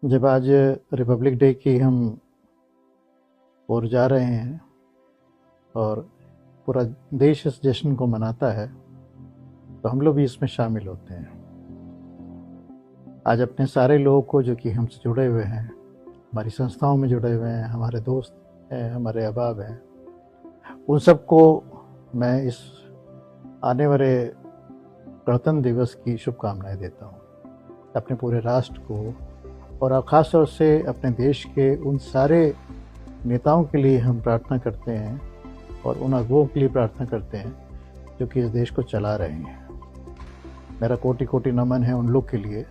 जब आज Republic day की हम ओर जा रहे हैं और पूरा देश इस जश्न को मनाता है, तो हम लोग भी इसमें शामिल होते हैं। आज अपने सारे लोगों को जो कि हमसे जुड़े हुए हैं, हमारी संस्थाओं में जुड़े हुए हैं, हमारे दोस्त हैं, हमारे अहबाब हैं, उन सबको मैं इस आने वाले गणतंत्र दिवस की शुभकामनाएं देता हूँ। अपने पूरे राष्ट्र को और ख़ास तौर से अपने देश के उन सारे नेताओं के लिए हम प्रार्थना करते हैं और उन अगुओं के लिए प्रार्थना करते हैं जो कि इस देश को चला रहे हैं। मेरा कोटि कोटि नमन है उन लोग के लिए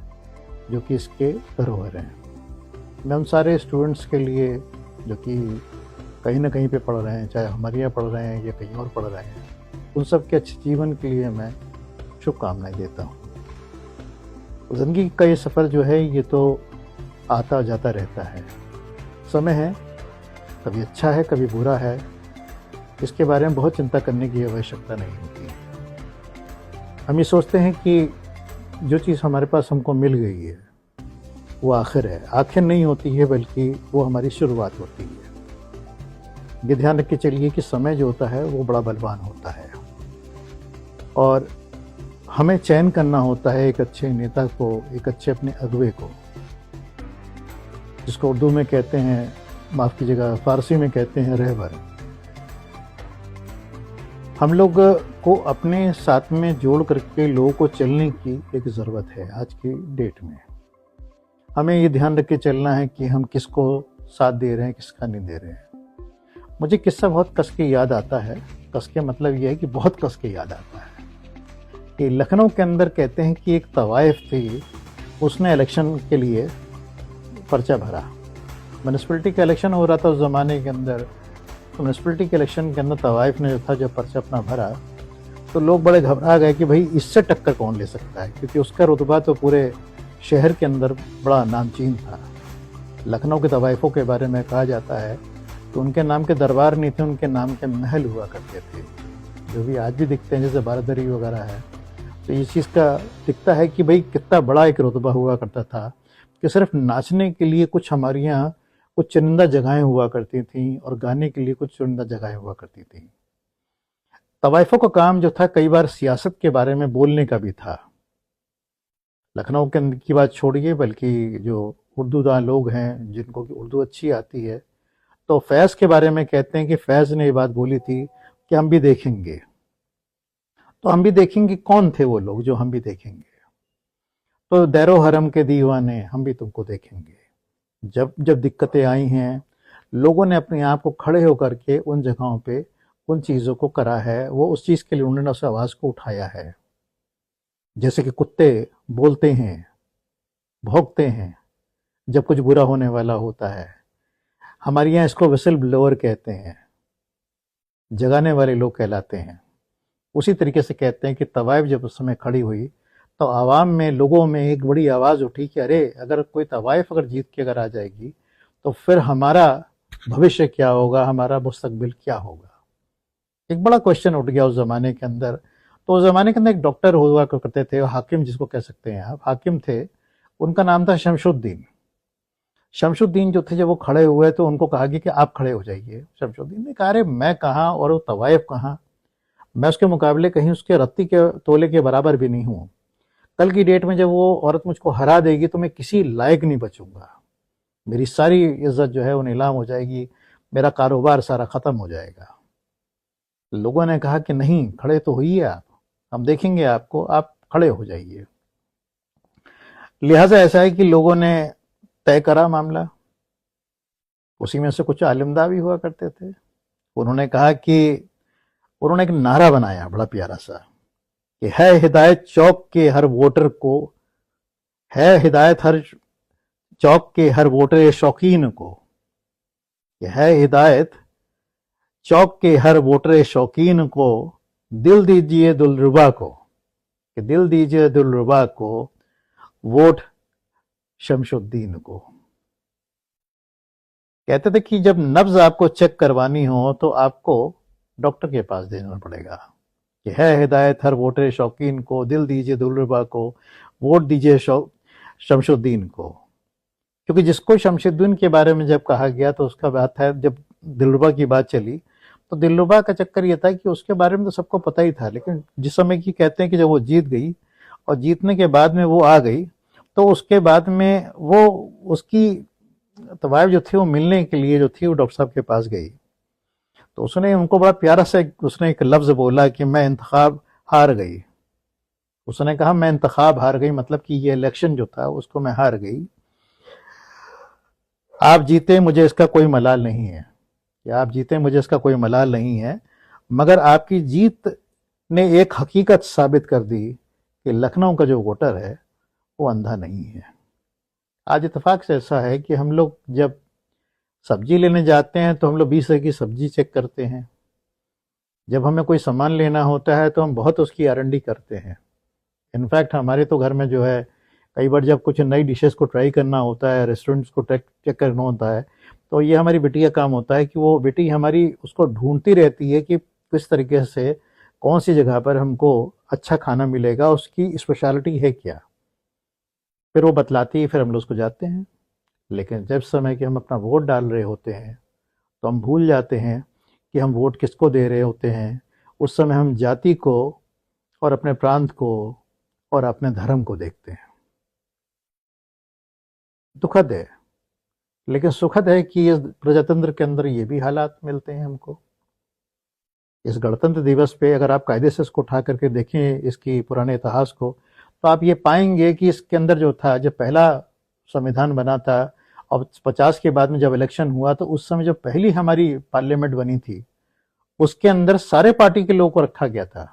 जो कि इसके धरोहर हैं। मैं उन सारे स्टूडेंट्स के लिए जो कि कहीं ना कहीं पे पढ़ रहे हैं, चाहे हमारे यहाँ पढ़ रहे हैं या कहीं और पढ़ रहे हैं, उन सब के अच्छे जीवन के लिए मैं शुभकामनाएं देता हूँ। ज़िंदगी का ये सफ़र जो है ये तो आता जाता रहता है। समय है, कभी अच्छा है कभी बुरा है, इसके बारे में बहुत चिंता करने की आवश्यकता नहीं होती है। हम ये सोचते हैं कि जो चीज़ हमारे पास हमको मिल गई है वो आखिर है। आखिर नहीं होती है, बल्कि वो हमारी शुरुआत होती है। ये ध्यान रख के चलिए कि समय जो होता है वो बड़ा बलवान होता है और हमें चयन करना होता है एक अच्छे नेता को, एक अच्छे अपने अगुवे को, जिसको उर्दू में कहते हैं, माफ़ कीजिएगा, फ़ारसी में कहते हैं रहबर। हम लोग को अपने साथ में जोड़ करके लोगों को चलने की एक ज़रूरत है। आज की डेट में हमें ये ध्यान रख के चलना है कि हम किसको साथ दे रहे हैं, किसका नहीं दे रहे हैं। मुझे किस्सा बहुत कस के याद आता है। कस के मतलब ये है कि बहुत कस के याद आता है कि लखनऊ के अंदर कहते हैं कि एक तवाइफ थी, उसने इलेक्शन के लिए पर्चा भरा। म्यूनसिपलिटी का इलेक्शन हो रहा था उस ज़माने के अंदर। तो म्यूनसिपलिटी के इलेक्शन के अंदर तवाइफ ने जो था जब पर्चा अपना भरा, तो लोग बड़े घबरा गए कि भाई इससे टक्कर कौन ले सकता है, क्योंकि उसका रुतबा तो पूरे शहर के अंदर बड़ा नामचीन था। लखनऊ के तवाइफों के बारे में कहा जाता है तो उनके नाम के दरबार नहीं थे, उनके नाम के महल हुआ करते थे, जो भी आज भी दिखते हैं, जैसे बारादरी वगैरह है। तो इस चीज़ का दिखता है कि भाई कितना बड़ा एक रुतबा हुआ करता था कि सिर्फ नाचने के लिए कुछ हमारे यहाँ कुछ चुनिंदा जगहें हुआ करती थीं और गाने के लिए कुछ चुनिंदा जगहें हुआ करती थीं। तवाइफों का काम जो था कई बार सियासत के बारे में बोलने का भी था। लखनऊ के की बात छोड़िए, बल्कि जो उर्दूदान लोग हैं जिनको कि उर्दू अच्छी आती है, तो फैज़ के बारे में कहते हैं कि फैज़ ने ये बात बोली थी कि हम भी देखेंगे। तो हम भी देखेंगे कौन थे वो लोग जो हम भी देखेंगे? तो दैरो हरम के दीवाने, हम भी तुमको देखेंगे। जब जब दिक्कतें आई हैं, लोगों ने अपने आप को खड़े होकर के उन जगहों पे उन चीज़ों को करा है, वो उस चीज़ के लिए उन्होंने उस आवाज़ को उठाया है। जैसे कि कुत्ते बोलते हैं, भौंकते हैं जब कुछ बुरा होने वाला होता है। हमारे यहाँ इसको विसल ब्लोअर कहते हैं, जगाने वाले लोग कहलाते हैं। उसी तरीके से कहते हैं कि तवाइफ जब उस समय खड़ी हुई तो आवाम में, लोगों में एक बड़ी आवाज़ उठी कि अरे, अगर कोई तवाइफ अगर जीत के अगर आ जाएगी तो फिर हमारा भविष्य क्या होगा, हमारा मुस्तकबिल क्या होगा। एक बड़ा क्वेश्चन उठ गया उस ज़माने के अंदर। तो उस ज़माने के अंदर एक डॉक्टर हुआ करते थे, हाकिम जिसको कह सकते हैं आप, हाकिम थे। उनका नाम था शमशुद्दीन। शमशुद्दीन जो थे, जब वो खड़े हुए तो उनको कहा गया कि आप खड़े हो जाइए। शमशुद्दीन ने कहा, अरे मैं कहाँ और वो तवाइफ कहाँ, मैं उसके मुकाबले कहीं उसके रत्ती के तोले के बराबर भी नहीं हूँ। कल की डेट में जब वो औरत मुझको हरा देगी तो मैं किसी लायक नहीं बचूंगा। मेरी सारी इज्जत जो है वो नीलाम हो जाएगी, मेरा कारोबार सारा ख़त्म हो जाएगा। लोगों ने कहा कि नहीं, खड़े तो होइए आप, हम देखेंगे आपको, आप खड़े हो जाइए। लिहाजा ऐसा है कि लोगों ने तय करा मामला। उसी में से कुछ आलिमदा भी हुआ करते थे। उन्होंने कहा कि, उन्होंने एक नारा बनाया बड़ा प्यारा सा कि है हिदायत चौक के हर वोटर को, है हिदायत हर चौक के हर वोटर शौकीन को, कि है हिदायत चौक के हर वोटर शौकीन को, दिल दीजिए दिलरुबा को, कि दिल दीजिए दिलरुबा को, वोट शमशुद्दीन को। कहते थे कि जब नब्ज आपको चेक करवानी हो तो आपको डॉक्टर के पास देना पड़ेगा, कि है हिदायत हर वोटर शौकीन को, दिल दीजिए दिलरुबा को, वोट दीजिए शमशुद्दीन को। क्योंकि जिसको शमशुद्दीन के बारे में जब कहा गया तो उसका बात है, जब दिलरुबा की बात चली तो दिलरुबा का चक्कर ये था कि उसके बारे में तो सबको पता ही था, लेकिन जिस समय की कहते हैं कि जब वो जीत गई और जीतने के बाद में वो आ गई, तो उसके बाद में वो उसकी तवाइफ जो थी वो मिलने के लिए जो थी वो डॉक्टर साहब के पास गई। तो उसने उनको बड़ा प्यारा सा उसने एक लफ्ज बोला कि मैं इंतखाब हार गई। उसने कहा मैं इंतखाब हार गई, मतलब कि ये इलेक्शन जो था उसको मैं हार गई। आप जीते मुझे इसका कोई मलाल नहीं है, या आप जीते मुझे इसका कोई मलाल नहीं है, मगर आपकी जीत ने एक हकीकत साबित कर दी कि लखनऊ का जो वोटर है वो अंधा नहीं है। आज इत्तेफाक से ऐसा है कि हम लोग जब सब्जी लेने जाते हैं तो हम लोग 20 तरह की सब्जी चेक करते हैं। जब हमें कोई सामान लेना होता है तो हम बहुत उसकी आरंडी करते हैं। इनफैक्ट हमारे तो घर में जो है, कई बार जब कुछ नई डिशेस को ट्राई करना होता है, रेस्टोरेंट्स को चेक करना होता है, तो ये हमारी बेटी का काम होता है कि वो बेटी हमारी उसको ढूंढती रहती है कि किस तरीके से कौन सी जगह पर हमको अच्छा खाना मिलेगा, उसकी स्पेशलिटी है क्या। फिर वो बतलाती है, फिर हम लोग उसको जाते हैं। लेकिन जब समय कि हम अपना वोट डाल रहे होते हैं तो हम भूल जाते हैं कि हम वोट किसको दे रहे होते हैं। उस समय हम जाति को और अपने प्रांत को और अपने धर्म को देखते हैं। दुखद है, लेकिन सुखद है कि इस प्रजातंत्र के अंदर ये भी हालात मिलते हैं हमको। इस गणतंत्र दिवस पे अगर आप कायदे से इसको उठा करके देखें, इसकी पुराने इतिहास को, तो आप ये पाएंगे कि इसके अंदर जो था, जब पहला संविधान बना था और 50 के बाद में जब इलेक्शन हुआ, तो उस समय जो पहली हमारी पार्लियामेंट बनी थी उसके अंदर सारे पार्टी के लोगों को रखा गया था।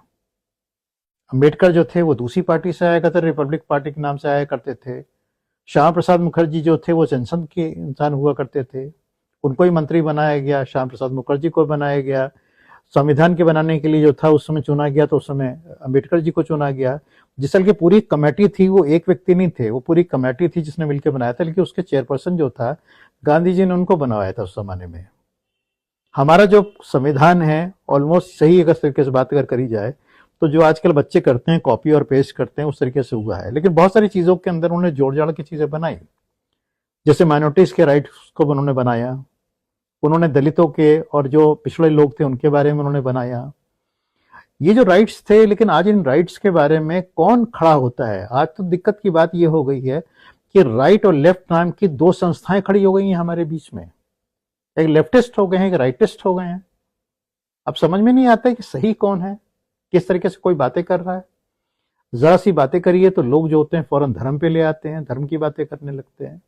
अम्बेडकर जो थे वो दूसरी पार्टी से आया करते, रिपब्लिक पार्टी के नाम से आया करते थे। श्यामा प्रसाद मुखर्जी जो थे वो जनसंघ के इंसान हुआ करते थे, उनको ही मंत्री बनाया गया। श्यामा प्रसाद मुखर्जी को बनाया गया। संविधान के बनाने के लिए जो था उस समय चुना गया, तो उस समय अम्बेडकर जी को चुना गया। जिस साल की पूरी कमेटी थी वो एक व्यक्ति नहीं थे, वो पूरी कमेटी थी जिसने मिलकर बनाया था, लेकिन उसके चेयरपर्सन जो था गांधी जी ने उनको बनवाया था उस जमाने में। हमारा जो संविधान है ऑलमोस्ट सही अगर तरीके से बात अगर करी जाए तो जो आजकल बच्चे करते हैं कॉपी और पेस्ट करते हैं उस तरीके से हुआ है, लेकिन बहुत सारी चीजों के अंदर उन्होंने जोड़ जाड़ की चीजें बनाई। जैसे माइनॉरिटीज के राइट्स को उन्होंने बनाया, उन्होंने दलितों के और जो पिछड़े लोग थे उनके बारे में उन्होंने बनाया। ये जो राइट्स थे, लेकिन आज इन राइट्स के बारे में कौन खड़ा होता है। आज तो दिक्कत की बात ये हो गई है कि राइट और लेफ्ट नाम की दो संस्थाएं खड़ी हो गई हैं हमारे बीच में। एक लेफ्टिस्ट हो गए हैं, एक राइटिस्ट हो गए हैं। अब समझ में नहीं आता है कि सही कौन है, किस तरीके से कोई बातें कर रहा है। जरा सी बातें करिए तो लोग जो होते हैं फौरन धर्म पे ले आते हैं, धर्म की बातें करने लगते हैं।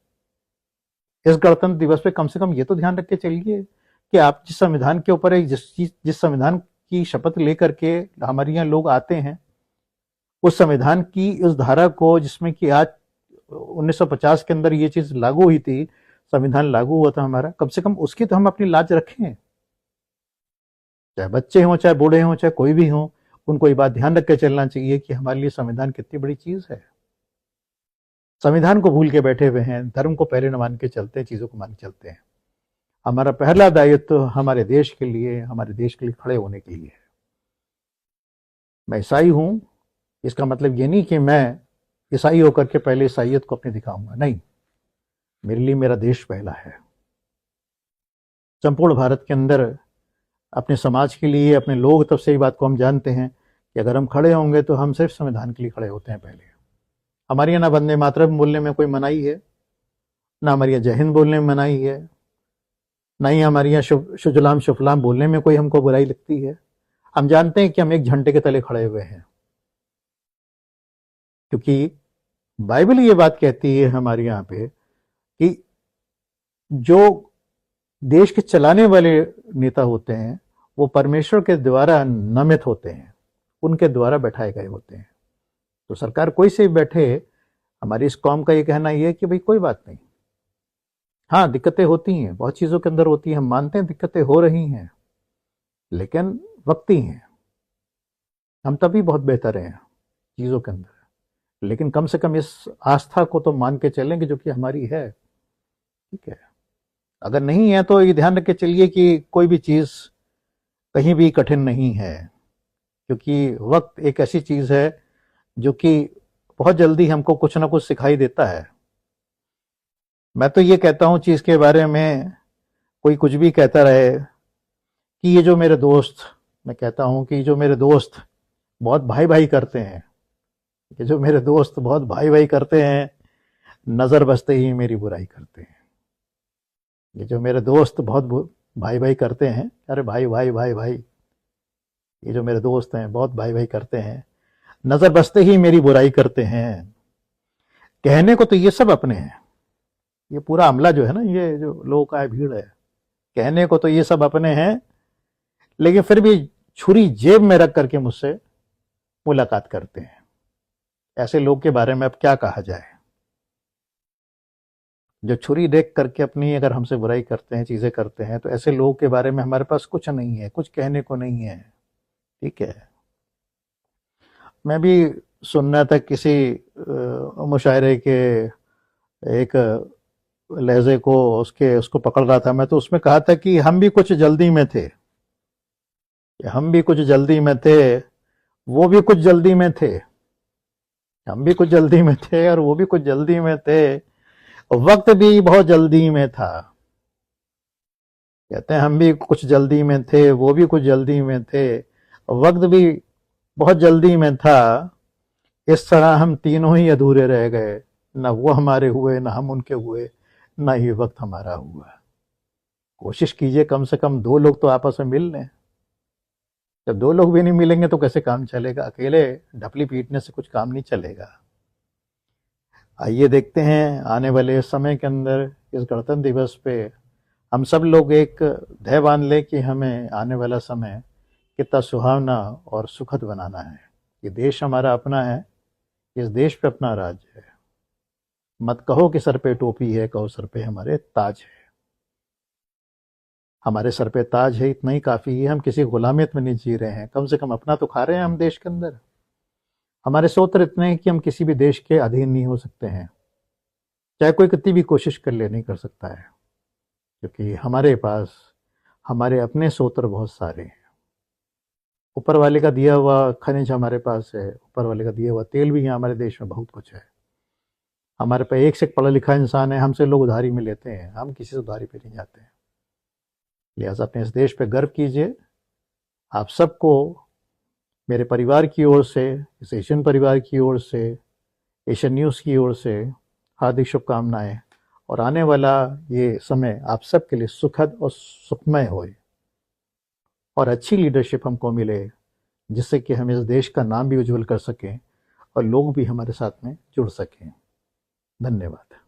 इस गणतंत्र दिवस पे कम से कम ये तो ध्यान रख के चलिए कि आप जिस संविधान के ऊपर जिस संविधान की शपथ लेकर के हमारे यहाँ लोग आते हैं, उस संविधान की उस धारा को, जिसमें कि आज 1950 के अंदर ये चीज लागू हुई थी, संविधान लागू हुआ था हमारा, कम से कम उसकी तो हम अपनी लाज रखें। चाहे बच्चे हों, चाहे बूढ़े हों, चाहे कोई भी हो, उनको ये बात ध्यान रख के चलना चाहिए कि हमारे लिए संविधान कितनी बड़ी चीज है। संविधान को भूल के बैठे हुए हैं, धर्म को पहले न मान के चलते हैं, चीजों को मान के चलते हैं। हमारा पहला दायित्व तो हमारे देश के लिए, हमारे देश के लिए खड़े होने के लिए है। मैं ईसाई हूं, इसका मतलब ये नहीं कि मैं ईसाई होकर के पहले ईसाइयत को अपने दिखाऊंगा, नहीं। मेरे लिए मेरा देश पहला है। संपूर्ण भारत के अंदर अपने समाज के लिए, अपने लोग, तब से ही बात को हम जानते हैं कि अगर हम खड़े होंगे तो हम सिर्फ संविधान के लिए खड़े होते हैं पहले। हमारे यहाँ ना वंदे मातरम बोलने में कोई मनाही है, ना हमारे यहाँ जय हिंद बोलने में मनाही है, ना ही हमारे यहाँ शुजलाम शुफलाम बोलने में कोई हमको बुराई लगती है। हम जानते हैं कि हम एक झंडे के तले खड़े हुए हैं, क्योंकि बाइबल ये बात कहती है हमारे यहाँ पे कि जो देश के चलाने वाले नेता होते हैं वो परमेश्वर के द्वारा नामित होते हैं, उनके द्वारा बैठाए गए होते हैं। तो सरकार कोई से भी बैठे, हमारी इस कौम का ये कहना ये है कि भाई कोई बात नहीं, हाँ दिक्कतें होती हैं, बहुत चीजों के अंदर होती हैं, हम मानते हैं दिक्कतें हो रही हैं, लेकिन वक्ती हैं। हम तभी बहुत बेहतर हैं चीजों के अंदर, लेकिन कम से कम इस आस्था को तो मान के चलेंगे जो कि हमारी है, ठीक है। अगर नहीं है तो ये ध्यान रख के चलिए कि कोई भी चीज कहीं भी कठिन नहीं है, क्योंकि वक्त एक ऐसी चीज है जो कि बहुत जल्दी हमको कुछ ना कुछ सिखाई देता है। मैं तो ये कहता हूँ चीज के बारे में, कोई कुछ भी कहता रहे, कि ये जो मेरे दोस्त, मैं कहता हूँ कि जो मेरे दोस्त बहुत भाई भाई करते हैं, ये जो मेरे दोस्त बहुत भाई भाई करते हैं, नजर बसते ही मेरी बुराई करते हैं। ये जो मेरे दोस्त बहुत भाई भाई करते हैं, अरे भाई भाई भाई भाई, ये जो मेरे दोस्त हैं बहुत भाई भाई करते हैं, नजर बसते ही मेरी बुराई करते हैं। कहने को तो ये सब अपने हैं, ये पूरा अमला जो है ना, ये जो लोगों का है, भीड़ है, कहने को तो ये सब अपने हैं, लेकिन फिर भी छुरी जेब में रख करके मुझसे मुलाकात करते हैं। ऐसे लोग के बारे में अब क्या कहा जाए, जो छुरी देख करके अपनी अगर हमसे बुराई करते हैं, चीजें करते हैं, तो ऐसे लोगों के बारे में हमारे पास कुछ नहीं है, कुछ कहने को नहीं है। ठीक है। मैं भी सुन रहा था किसी मुशायरे के एक लहजे को, उसके उसको पकड़ रहा था मैं, तो उसमें कहा था कि हम भी कुछ जल्दी में थे, हम भी कुछ जल्दी में थे, वो भी कुछ जल्दी में थे, हम भी कुछ जल्दी में थे और वो भी कुछ जल्दी में थे, वक्त भी बहुत जल्दी में था। कहते हैं हम भी कुछ जल्दी में थे, वो भी कुछ जल्दी में थे, वक्त भी बहुत जल्दी में था, इस तरह हम तीनों ही अधूरे रह गए, ना वो हमारे हुए, ना हम उनके हुए, ना ही वक्त हमारा हुआ। कोशिश कीजिए कम से कम दो लोग तो आपस में मिल लें। जब दो लोग भी नहीं मिलेंगे तो कैसे काम चलेगा, अकेले ढपली पीटने से कुछ काम नहीं चलेगा। आइए देखते हैं आने वाले समय के अंदर, इस गणतंत्र दिवस पे हम सब लोग एक ध्येय बांध लें कि हमें आने वाला समय कितना सुहावना और सुखद बनाना है। ये देश हमारा अपना है, इस देश पे अपना राज है। मत कहो कि सर पे टोपी है, कहो सर पे हमारे ताज है। हमारे सर पे ताज है, इतना ही काफी है। हम किसी गुलामियत में नहीं जी रहे हैं, कम से कम अपना तो खा रहे हैं हम देश के अंदर। हमारे सूत्र इतने हैं कि हम किसी भी देश के अधीन नहीं हो सकते हैं, चाहे कोई कितनी भी कोशिश कर ले, नहीं कर सकता है, क्योंकि हमारे पास हमारे अपने सूत्र बहुत सारे हैं। ऊपर वाले का दिया हुआ खनिज हमारे पास है, ऊपर वाले का दिया हुआ तेल भी है, हमारे देश में बहुत कुछ है। हमारे पे एक से एक पढ़ा लिखा इंसान है, हमसे लोग उधारी में लेते हैं, हम किसी से उधारी पे नहीं जाते हैं। लिहाजा अपने इस देश पे गर्व कीजिए। आप सबको मेरे परिवार की ओर से, इस एशियन परिवार की ओर से, एशियन न्यूज़ की ओर से हार्दिक शुभकामनाएं, और आने वाला ये समय आप सबके लिए सुखद और सुखमय होए, और अच्छी लीडरशिप हमको मिले, जिससे कि हम इस देश का नाम भी उज्जवल कर सकें और लोग भी हमारे साथ में जुड़ सकें। धन्यवाद।